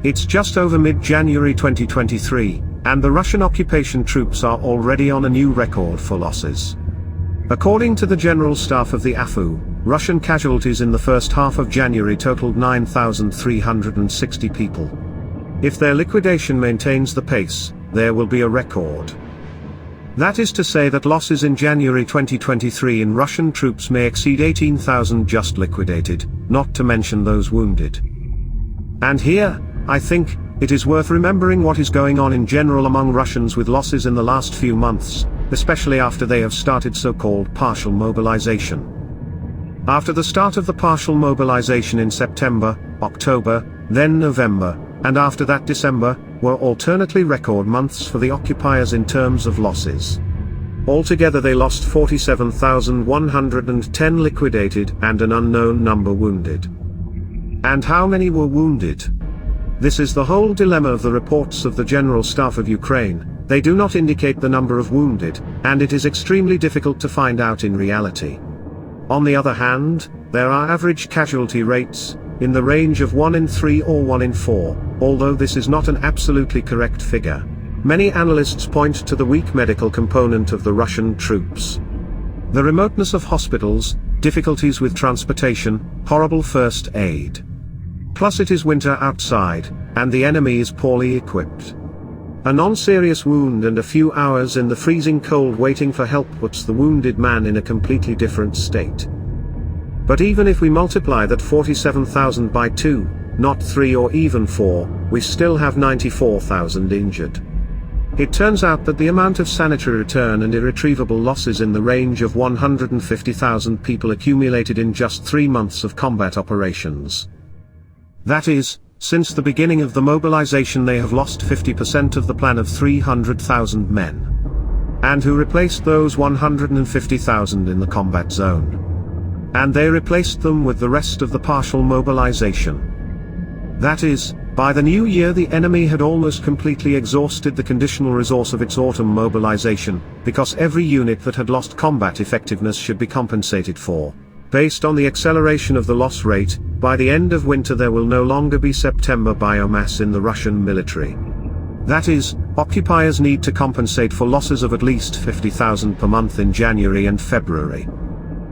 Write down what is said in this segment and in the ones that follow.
It's just over mid-January 2023, and the Russian occupation troops are already on a new record for losses. According to the General Staff of the AFU, Russian casualties in the first half of January totaled 9,360 people. If their liquidation maintains the pace, there will be a record. That is to say that losses in January 2023 in Russian troops may exceed 18,000 just liquidated, not to mention those wounded. And here, I think, it is worth remembering what is going on in general among Russians with losses in the last few months, especially after they have started so-called partial mobilization. After the start of the partial mobilization in September, October, then November, and after that December, were alternately record months for the occupiers in terms of losses. Altogether they lost 47,110 liquidated and an unknown number wounded. And how many were wounded? This is the whole dilemma of the reports of the General Staff of Ukraine. They do not indicate the number of wounded, and it is extremely difficult to find out in reality. On the other hand, there are average casualty rates, in the range of 1 in 3 or 1 in 4, although this is not an absolutely correct figure. Many analysts point to the weak medical component of the Russian troops. The remoteness of hospitals, difficulties with transportation, horrible first aid. Plus it is winter outside, and the enemy is poorly equipped. A non-serious wound and a few hours in the freezing cold waiting for help puts the wounded man in a completely different state. But even if we multiply that 47,000 by 2, not 3 or even 4, we still have 94,000 injured. It turns out that the amount of sanitary return and irretrievable losses in the range of 150,000 people accumulated in just 3 months of combat operations. That is, since the beginning of the mobilization they have lost 50% of the plan of 300,000 men. And who replaced those 150,000 in the combat zone? And they replaced them with the rest of the partial mobilization. That is, by the new year the enemy had almost completely exhausted the conditional resource of its autumn mobilization, because every unit that had lost combat effectiveness should be compensated for. Based on the acceleration of the loss rate, by the end of winter there will no longer be September biomass in the Russian military. That is, occupiers need to compensate for losses of at least 50,000 per month in January and February.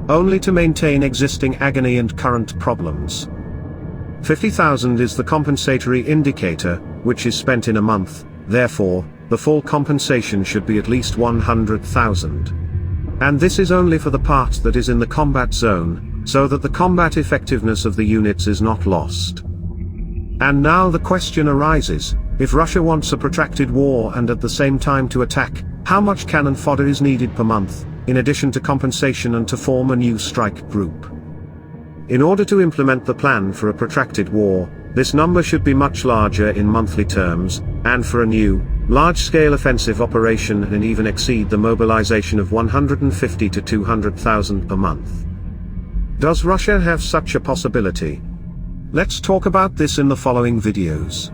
Only to maintain existing agony and current problems. 50,000 is the compensatory indicator, which is spent in a month, therefore, the full compensation should be at least 100,000. And this is only for the part that is in the combat zone, so that the combat effectiveness of the units is not lost. And now the question arises, if Russia wants a protracted war and at the same time to attack, how much cannon fodder is needed per month, in addition to compensation and to form a new strike group? In order to implement the plan for a protracted war, this number should be much larger in monthly terms, and for a new, large-scale offensive operation and even exceed the mobilization of 150 to 200,000 per month. Does Russia have such a possibility? Let's talk about this in the following videos.